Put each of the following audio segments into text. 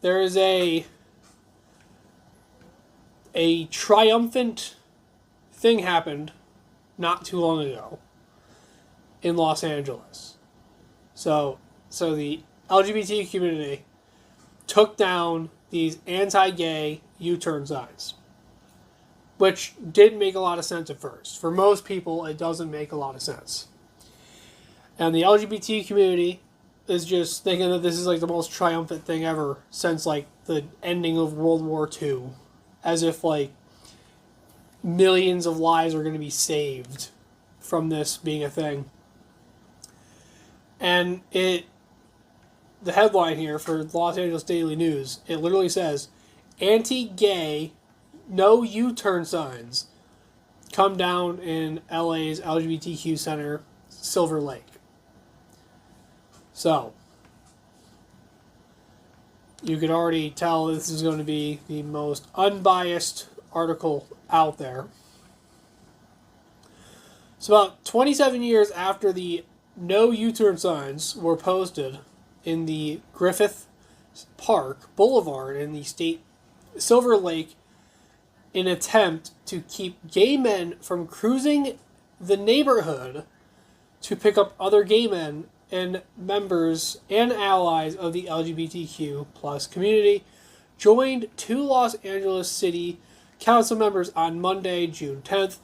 there is a triumphant thing happened not too long ago in Los Angeles. So the LGBT community took down these anti-gay U-turn signs, which didn't make a lot of sense at first. For most people, it doesn't make a lot of sense. And the LGBT community is just thinking that this is like the most triumphant thing ever since like the ending of World War II. As if like millions of lives are going to be saved from this being a thing. And the headline here for Los Angeles Daily News, it literally says, anti-gay, no U-turn signs come down in LA's LGBTQ center, Silver Lake. So, you could already tell this is going to be the most unbiased article out there. So about 27 years after the no U-turn signs were posted in the Griffith Park Boulevard in the state Silver Lake in an attempt to keep gay men from cruising the neighborhood to pick up other gay men and members and allies of the LGBTQ plus community, joined two Los Angeles City Council members on Monday, June 10th,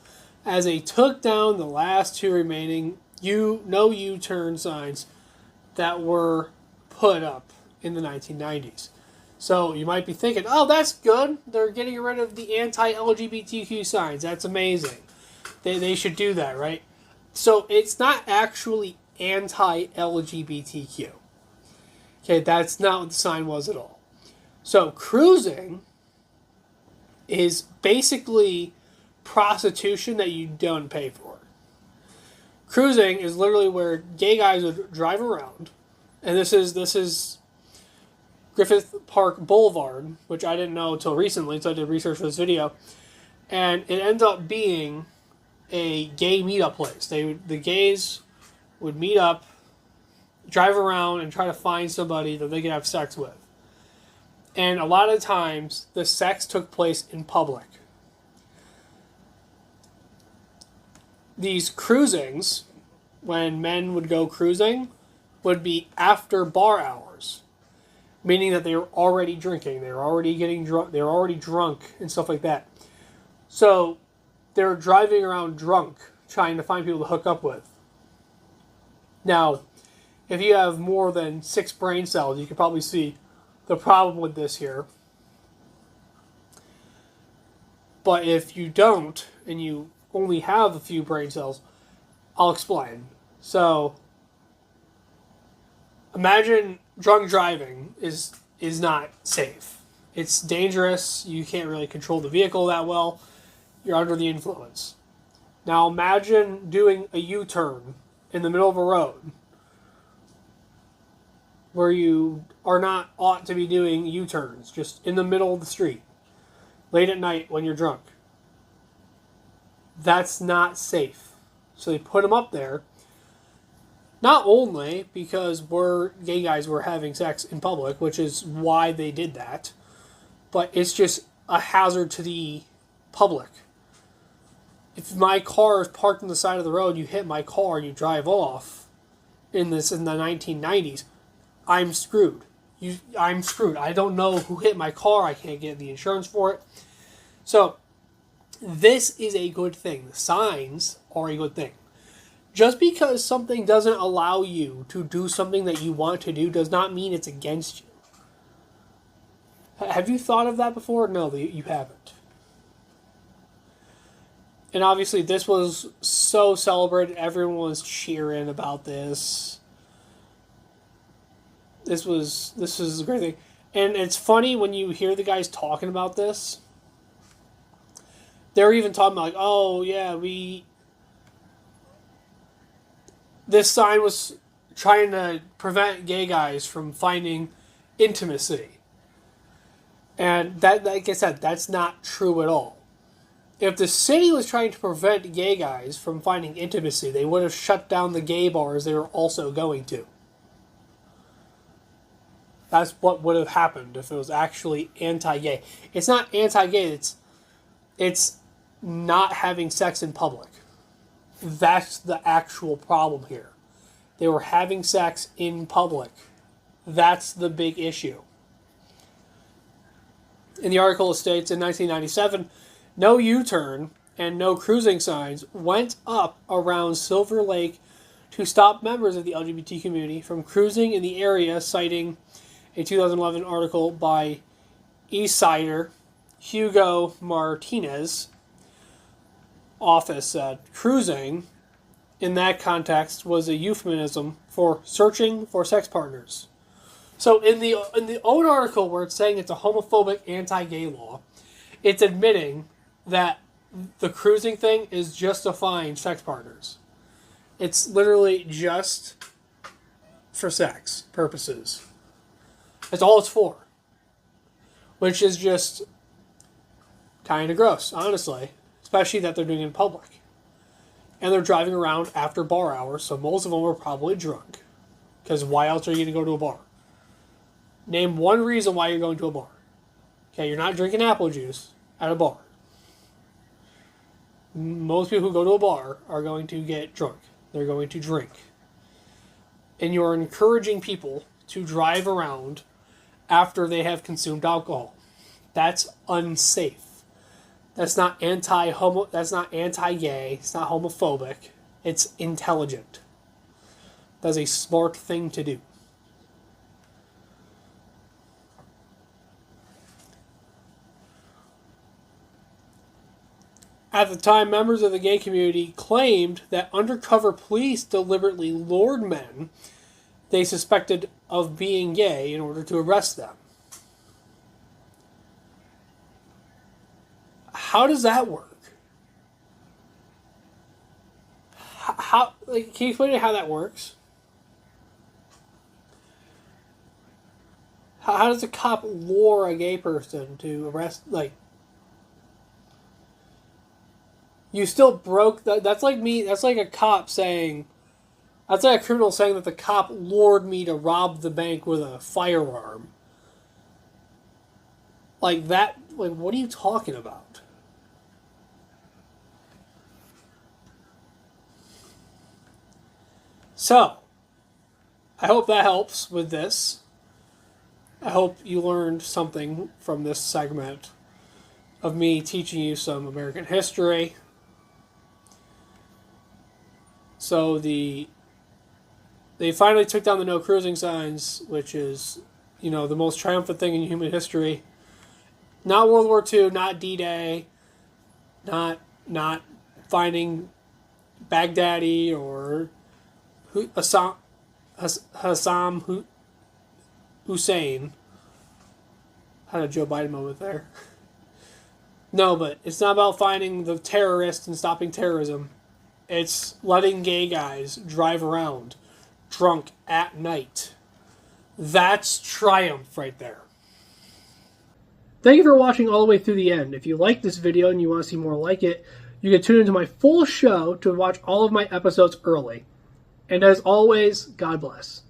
as they took down the last two remaining no U-turn signs that were put up in the 1990s. So you might be thinking, oh, that's good. They're getting rid of the anti-LGBTQ signs. That's amazing. They should do that, right? So it's not actually anti-LGBTQ. Okay, that's not what the sign was at all. So cruising is basically prostitution that you don't pay for. Cruising is literally where gay guys would drive around, and this is Griffith Park Boulevard, which I didn't know until recently, so I did research for this video, and it ends up being a gay meetup place. The gays would meet up, drive around, and try to find somebody that they could have sex with. And a lot of times, the sex took place in public. These cruisings, when men would go cruising, would be after bar hours. Meaning that they were already drinking, they were already getting drunk, they were already drunk, and stuff like that. So, they were driving around drunk, trying to find people to hook up with. Now, if you have more than 6 brain cells, you can probably see the problem with this here. But if you don't, and you only have a few brain cells, I'll explain. So, imagine drunk driving is not safe. It's dangerous. You can't really control the vehicle that well. You're under the influence. Now imagine doing a U-turn in the middle of a road where you are not ought to be doing U-turns, just in the middle of the street, late at night when you're drunk. That's not safe. So they put them up there, not only because gay guys were having sex in public, which is why they did that, but it's just a hazard to the public. If my car is parked on the side of the road, you hit my car and you drive off in the 1990s, I'm screwed. I'm screwed. I don't know who hit my car. I can't get the insurance for it. So, this is a good thing. The signs are a good thing. Just because something doesn't allow you to do something that you want to do does not mean it's against you. Have you thought of that before? No, you haven't. And obviously this was so celebrated. Everyone was cheering about this. This was a great thing. And it's funny when you hear the guys talking about this. They're even talking about like, oh yeah, this sign was trying to prevent gay guys from finding intimacy. And that, like I said, that's not true at all. If the city was trying to prevent gay guys from finding intimacy, they would have shut down the gay bars they were also going to. That's what would have happened if it was actually anti-gay. It's not anti-gay. It's not having sex in public. That's the actual problem here. They were having sex in public. That's the big issue. In the article, it states in 1997, no U-turn and no cruising signs went up around Silver Lake to stop members of the LGBT community from cruising in the area, citing a 2011 article by Eastsider Hugo Martinez. Office said cruising in that context was a euphemism for searching for sex partners. So in the own article where it's saying it's a homophobic anti-gay law, it's admitting that the cruising thing is justifying sex partners. It's literally just for sex purposes. That's all it's for. Which is just kind of gross, honestly. Especially that they're doing it in public. And they're driving around after bar hours, so most of them are probably drunk. Because why else are you going to go to a bar? Name one reason why you're going to a bar. Okay, you're not drinking apple juice at a bar. Most people who go to a bar are going to get drunk. They're going to drink. And you're encouraging people to drive around after they have consumed alcohol. That's unsafe. That's not anti-homo. That's not anti-gay. It's not homophobic. It's intelligent. That's a smart thing to do. At the time, members of the gay community claimed that undercover police deliberately lured men they suspected of being gay in order to arrest them. How does that work? How can you explain how that works? How does a cop lure a gay person to arrest? You still broke. That's like me. That's like a cop saying. That's like a criminal saying that the cop lured me to rob the bank with a firearm. Like that. Like, what are you talking about? So, I hope that helps with this. I hope you learned something from this segment of me teaching you some American history. So they finally took down the no cruising signs, which is, the most triumphant thing in human history. Not World War II, not D-Day, not finding Baghdadi or Saddam Hussein. Had a Joe Biden moment there. No, but it's not about finding the terrorists and stopping terrorism. It's letting gay guys drive around drunk at night. That's triumph right there. Thank you for watching all the way through the end. If you like this video and you want to see more like it, you can tune into my full show to watch all of my episodes early. And as always, God bless.